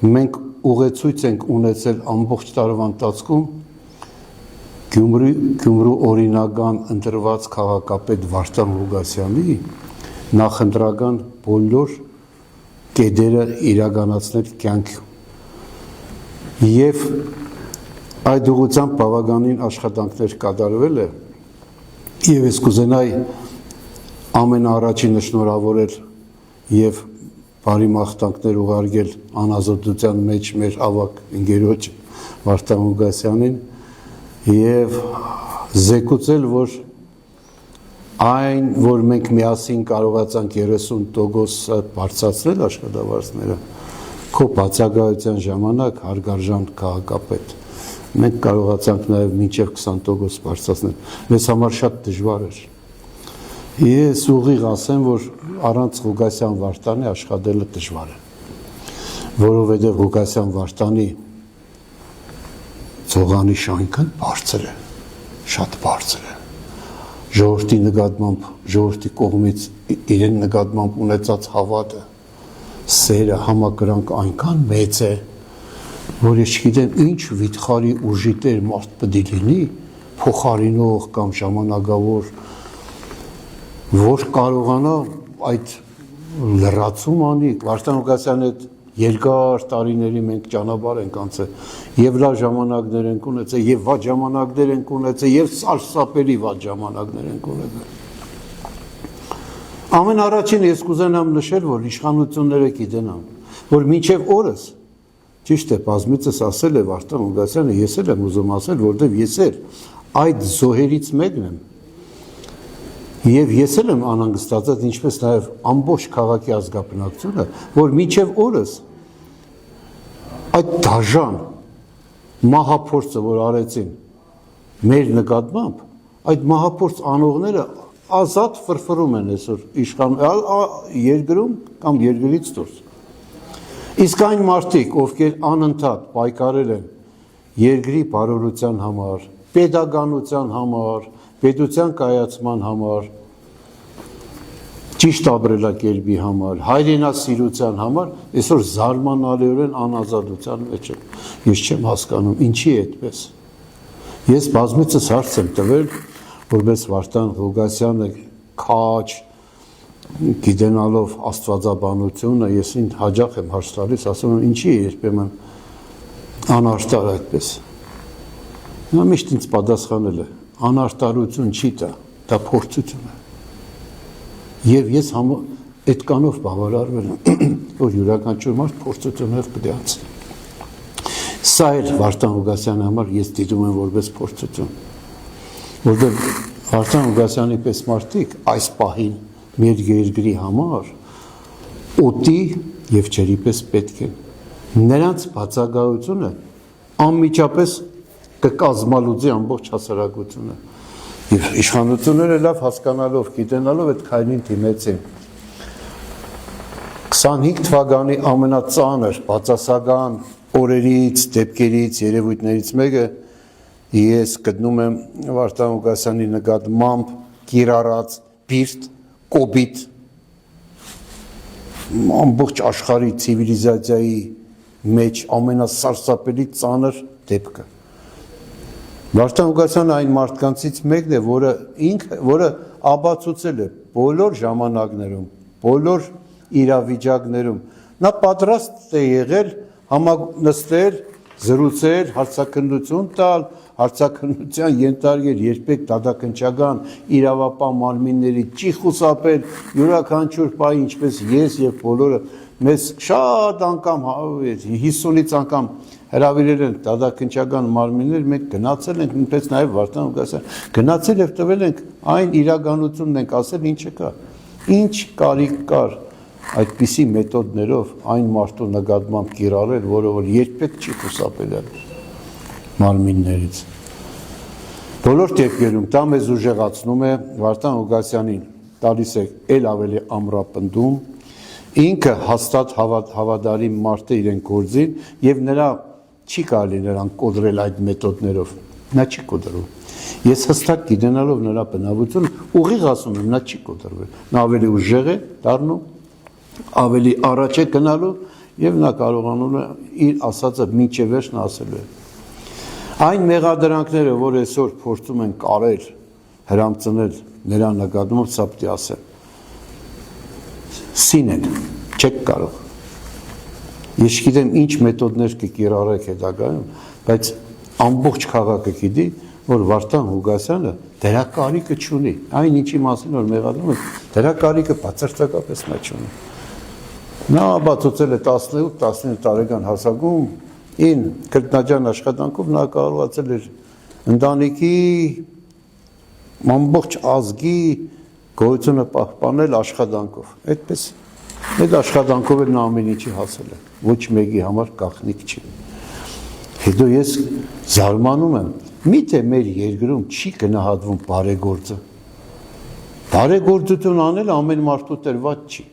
մենք ուղեցույց ենք ունեցել ամբողջ տարվա ընթացքում Գյումրու օրինական ընտրված քաղաքապետ Վարդան Ղուկասյանի նախընտրական բոլոր կետերը իրականացնել կյանքում եւ այդ ուղղությամբ բավականին աշխատանքներ կատարվել է եւ ես կուզենայի ամենաառաջինը շնորհավորել եւ բարի մաղթանքներ ուղարկել անազատության մեջ մեր ավագ ընկերոջ Վարդան Ղուկասյանին եւ զեկուցել, որ այն, որ մենք միասին կարողացանք 30% բարձրացնել աշխատավարձները, քո բացակայության ժամանակ հարգարժան քաղաքապետ, մենք կարողացանք նաեւ մինչեւ 20% բարձրացնել, մեզ համար շատ դժվար էր։ Ես ուղիղ ասեմ, որ առանց Ղուկասյան Վարդանի աշխատելը դժվար է, որովհետև Ղուկասյան Վարդանի ցողանի շանքը բարձր է, շատ բարձր է։ Ժողովրդի նկատմամբ, ժողովրդի կողմից իրեն նկատմամբ ունեցած հավատը, սերը, համակրանք այնքան մեծ է, որ ես չգիտեմ ինչ վիթխարի ուժի տեր մարդ պետք է լինի, փոխարինող կամ ժամանակավոր, որ կարողանա այդ լրացում անի, Վարդան Ղուկասյանի հետ երկար տարիների մենք ճանապարհ ենք անցել, եւ լավ ժամանակներ ենք ունեցել, եւ վատ ժամանակներ ենք ունեցել, եւ սարսափելի վատ ժամանակներ ենք ունեցել։ Ամենառաջին ես կուզենամ նշել, որ իշխանությունները գիտենան, որ մինչեւ օրս, ճիշտ է, բազմիցս ասել է Վարդան Ղուկասյանը, ես էլ եմ ուզում ասել, որովհետեւ ես էլ այդ զոհերից մեկն եմ։ Եվ ես էլ եմ անհանգստացած, ինչպես նաև ամբողջ քաղաքի ազգաբնակչությունը, որ մինչև օրս այդ դաժան մահափորձը, որ արեցին մեր նկատմամբ, այդ մահափորձ անողները ազատ ֆրֆրում են այսօր երկրում կամ երկրից դուրս։ Իսկ այն մարդիկ, ովքեր անընդհատ պայքարել են երկրի բարօրության համար, պետականության համար, պետության կայացման համար, ճիշտ ապրելակերպի համար, հայրենասիրության համար, այսօր զարմանալիորեն անազատության մեջ են։ Ես չեմ հասկանում, ինչի է այդպես։ Ես բազմիցս հարց եմ տվել, որպես Վարդան Ղուկասյանը քաջ, գիտենալով աստվածաբանությունը, ես ինձ հաճախ եմ հարց տալիս, ասում եմ, ինչի է երբեմն անարտար այդպես։ Նա միշտ ինձ պատասխանել է, անարտարություն չի դա փորձություն է։ Եվ ես այդքանով բավարարվել եմ, որ յուրաքանչյուր մարդ փորձություններ պետք է անցնի։ Սա էլ Վարդան Ղուկասյանի համար ես դիտում եմ որպես փորձություն, որովհետև Վարդան Ղուկասյանի պես մարդիկ այս պահին մեր երկրի համար օտի եւ ջրի պես պետք են։ Նրանց բացակայությունը անմիջապես կկազմալուծի ամբողջ հասարակությունը։ Եվ իշխանությունները լավ հասկանալով, գիտենալով այդ քայլին դիմեցին։ 25 թվականի ամենածանր բացասական օրերից, դեպքերից, երևույթներից մեկը ես գտնում եմ Վարդան Ղուկասյանի նկատմամբ կիրառած բիրտ, կոպիտ ամբողջ աշխարհի ցիվիլիզացիայի մեջ ամենասարսափելի ծանր դեպքը։ Վարդան Ղուկասյանը այն մարդկանցից մեկն է, որը ապացուցել է բոլոր ժամանակներում, բոլոր իրավիճակներում, նա պատրաստ է եղել համանստել, զրուցել, հարցաքննություն տալ, հարցաքննության ենթարկել երբեք դատաքննչական իրավապահ մարմինների չի խուսափել, յուրաքանչյուր պահի, ինչպես ես եւ բոլորը մեզ շատ անգամ 50-ից անգամ հրավիրել են դատաքննչական մարմիններ, մենք գնացել ենք, նույնպես նաև Վարդան Ղուկասյան, գնացել եւ տվել ենք այն իրականությունն ենք ասել, ինչը կա։ Ինչ կարիք կար այդպիսի մեթոդներով այն մարդու նկատմամբ կիրառել, որը որ երբեք չի խուսափել մարմիններից։ Բոլոր դեպքերում դա մեզ ուժեղացնում է, Վարդան Ղուկասյանին տալիս է ել ավելի ամրապնդում, ինքը հաստատ հավատարիմ մարդ է իրեն գործին եւ նրա չի կարելի նրան կոդրել այդ մեթոդներով, նա չի կոդրում։ Ես հստակ գիտենալով նրա բնավորությունը ուղիղ ասում եմ, նա չի կոդրվել։ Նա ավելի ուժեղ է դառնում, ավելի առաջ է գնալու եւ նա կարողանում է իր ասածը մինչև վերջն ասելու է։ Այն մեղադրանքները, որ այսօր փորձում են կարել, հրամցնել նրա նկատմամբ, սա պետք է ասեմ։ Սինեն, չեք կարող։ Ես չգիտեմ ինչ մեթոդներ կկիրառեք հետագայում, բայց ամբողջ քաղաքը գիտի, որ Վարդան Ղուկասյանը դրա կարիքը չունի։ Այն ինչի մասին որ մեղադրում են, դրա կարիքը բացարձակապես նա չունի։ Նա բացուցել է 18-19 տարեկան հասակում ին քրտնաջան աշխատանքով նա կարողացել էր ընտանիքի ամբողջ ազգի գոյությունը պահպանել աշխատանքով։ Այդպես այդ աշխատանքով էլ նա ամեն ինչի հասել է։ Ոչ մեկի համար գաղտնիք չի։ Հետո ես զարմանում եմ, միթե մեր երկրում չի գնահատվում բարեգործը։ Բարեգործություն անել ամեն մարդու տրված չի։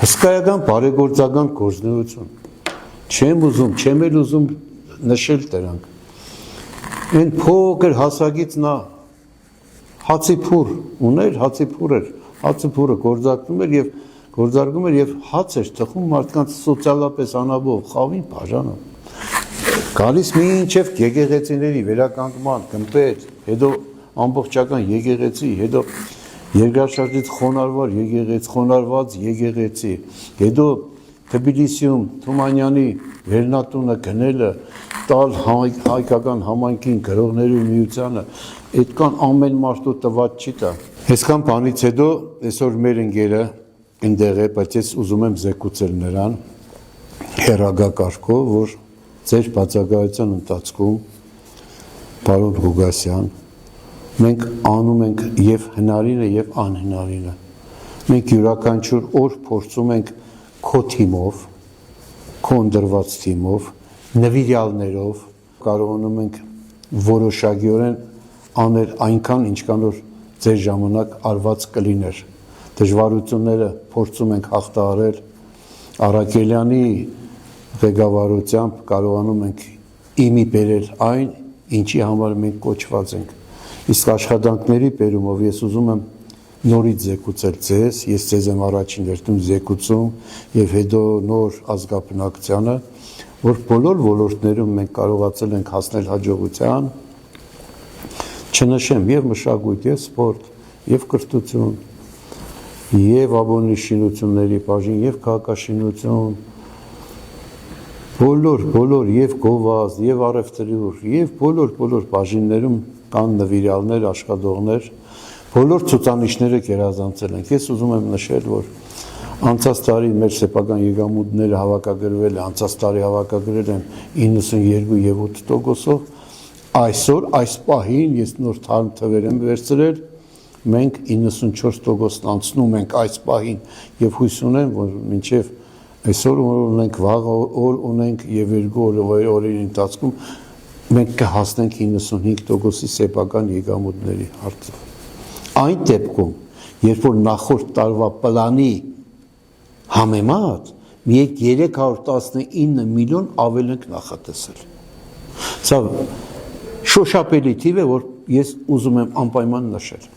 Հսկայական բարեգործական գործունեություն։ Չեմ էլ ուզում նշել դրանք։ Այն փոքր հասակից նա հացիփուր ուներ, հացիփուրը գործարկում էր եւ հաց էր թխում մարդկանց սոցիալապես անաբով խավին բաժանում։ Գալիս մինչև եկեղեցիների վերականգնման, գմբեթ, հետո ամբողջական եկեղեցի, հետո երկրաշարժից խոնարհված եկեղեցի, հետո Թբիլիսիում Թումանյանի վերնատունը գնելը, տալ հայկական համայնքին գրողների միությանը, այդքան ամեն մարդու տված չի տա։ Այսքան բանից հետո այսօր մեր ընկերը այնտեղ է, բայց ես ուզում եմ զեկուցել նրան հեռագակարգով, որ ձեր բացակայության ընթացքում պարոն Ղուկասյան, մենք անում ենք եւ հնարինը եւ անհնարինը։ Մենք յուրաքանչյուր օր փորձում ենք քո թիմով, քո ընդրված թիմով, նվիրյալներով կարողանում ենք որոշակիորեն անել այնքան, ինչքան որ ձեր ժամանակ արված կլիներ։ Դժվարությունները փորձում ենք հաղթահարել Արաքելյանի ղեկավարությամբ կարողանում ենք իմի բերել այն, ինչի համար մենք կոչված ենք։ Իսկ աշխատանքների բերումով ես ուզում եմ նորից զեկուցել ձեզ, ես ձեզ եմ առաջին հերթին զեկուցում եւ հետո նոր ազգաբնակցությանը, որ բոլոր ոլորտներում մենք կարողացել ենք հասնել հաջողության, չնշեմ եւ մշակույթ, եւ սպորտ, եւ կրթություն, եւ ապօրինի շինությունների բաժին, եւ քաղաքաշինություն, բոլոր եւ գովազդ, եւ առևտրի, եւ բոլոր բաժիններում կան նվիրյալներ, աշխատողներ, բոլոր ցուցանիշները գերազանցել ենք։ Ես ուզում եմ նշել, որ անցած տարի մեր սեփական եկամուտները հավաքագրվել է, անցած տարի հավաքագրել են 92.8%-ով, այսօր այս պահին ես նոր թվեր եմ վերցրել, մենք 94% անցնում ենք այս պահին եւ հույս ունեմ, որ մինչեւ այսօր ունենք, վաղ օր ունենք եւ երկու օրերի ընթացքում մենք կհասնենք 95%-ի սեփական եկամուտների հարցը։ Այն դեպքում, երբ որ նախորդ տարվա պլանի համեմատ մի 319 միլիոն ավել ենք նախատեսել։ Սա շոշափելի թիվ է, որ ես ուզում եմ անպայման նշել։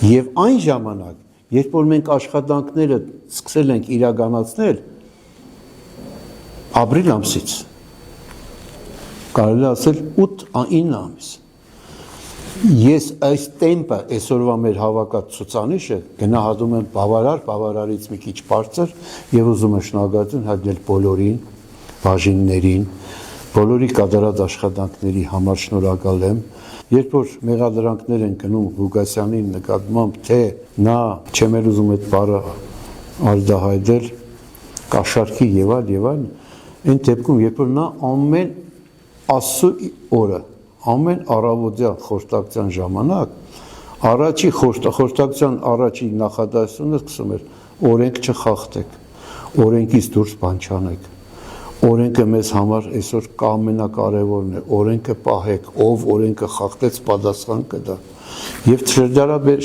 Եվ այն ժամանակ, երբ որ մենք աշխատանքները սկսել ենք իրականացնել ապրիլ ամսից, կարելի ասել 8-9 ամիս։ Ես այս տեմպը այսօրվա մեր հավաքած ցուցանիշը գնահատում եմ բավարարից մի քիչ բարձր եւ ուզում եմ շնորհակալություն հայտնել բոլորին, բաժիններին, բոլորի կատարած աշխատանքների համար շնորհակալ եմ։ Երբ որ մեղադրանքներ են գնում Ղուկասյանի նկատմամբ, թե նա չեմ էլ ուզում այդ բառը արդահայտել, կաշառքի եւ այլ, այն դեպքում, երբ որ նա ամեն Աստծո օրը, ամեն առավոտյան խորհրդակցության ժամանակ, խորհրդակցության առաջի նախադասությունը սկսում էր օրենք չխախտեք, օրենքից դուրս բան չանեք, օրենքը մեզ համար այսօր ամենակարևորն է, օրենքը պահեք, ով օրենքը խախտեց պատասխան կտա։ Եվ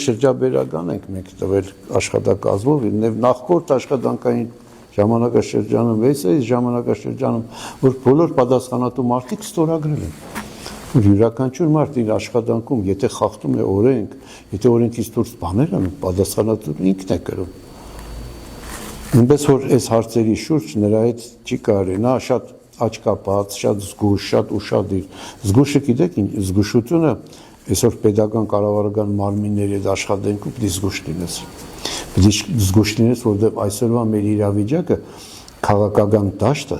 շրջաբերական ենք մենք տվել աշխատակազմով, նախորդ աշխատանքային ժամանակաշրջանում, այս ժամանակաշրջանում, որ բոլոր պատասխանատու մարդիկ ստորագրել են, որ յուրաքանչյուր մարդ իր աշխատանքում, եթե խախտում է օրենք, եթե օրենքից դուրս բաներ անում, պատասխանատուն ինքն է կրում։ Նույնպես որ այս հարցերի շուրջ նրա հետ չի կարելի, նա շատ աչքապած, շատ զգուշ, շատ ուշադիր։ Զգուշը գիտեք, զգուշությունը այսօր pedagogan կառավարական մարմինների հետ աշխատանքում պետք է զգուշ լինես։ Պետք է զգուշ լինես, որովհետև այսօրվա մեր իրավիճակը քաղաքական դաշտը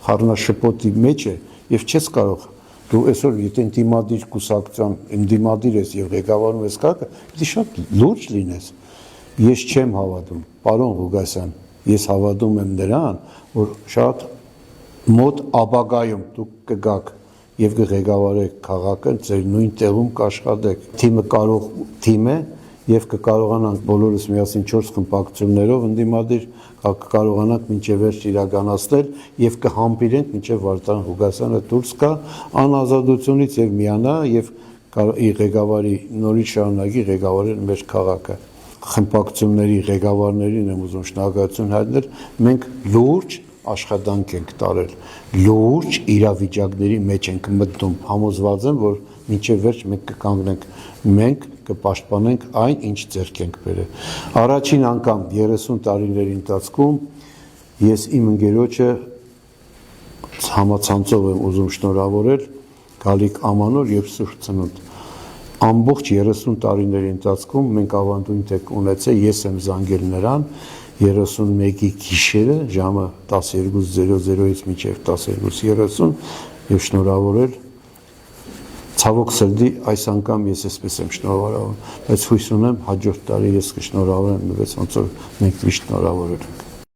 խառնաշփոթի մեջ է եւ չես կարող դու այսօր եթե դիմադիր կուսակցության դիմադիր ես եւ ղեկավարում ես կարգը, պետք է շատ լուրջ լինես։ Ես չեմ հավատում, պարոն Ղուկասյան, ես հավատում եմ նրան, որ շատ մոտ ապագայում դուք կգաք եւ կղեկավարեք քաղաքը, ձեր նույն տեղում կաշխատեք։ Թիմը կարող թիմ է եւ կկարողանանք բոլորս միասին 4 խմբակցություններով ընդդիմադիր կկարողանանք մինչեւ վերջ իրականացնել եւ կհամբիրենք մինչեւ Վարդան Ղուկասյանը դուրս գա անազատությունից եւ միանա եւ ղեկավարի նորից շարունակի ղեկավարել մեր քաղաքը։ Խմբակցությունների ղեկավարներին եմ ուզում շնորհակալություն հայտնել, մենք լուրջ աշխատանք ենք տարել, լուրջ իրավիճակների մեջ ենք մտնում, համոզված եմ, որ մինչև վերջ մենք կկանգնենք, մենք կպաշտպանենք այն, ինչ ձեռք ենք բերել։ Առաջին անգամ 30 տարիների ընթացքում ես իմ ընկերոջը համացանցով եմ ուզում շնորհավորել Գալիկ Ամանոր եւ Սուրբ Ծնունդ։ Ամբողջ 30 տարիների ընթացքում մենք ավանդույթ ենք ունեցել, ես եմ զանգել նրան 31-ի գիշերը ժամը 12:00-ից մինչև 12:30 եւ շնորհավորել ցավոք սրտի այս անգամ ես էսպես եմ շնորհավորում, բայց հույս ունեմ հաջորդ տարի ես կշնորհավորեմ նվեց ոնց որ մենք միշտ շնորհավորել ենք։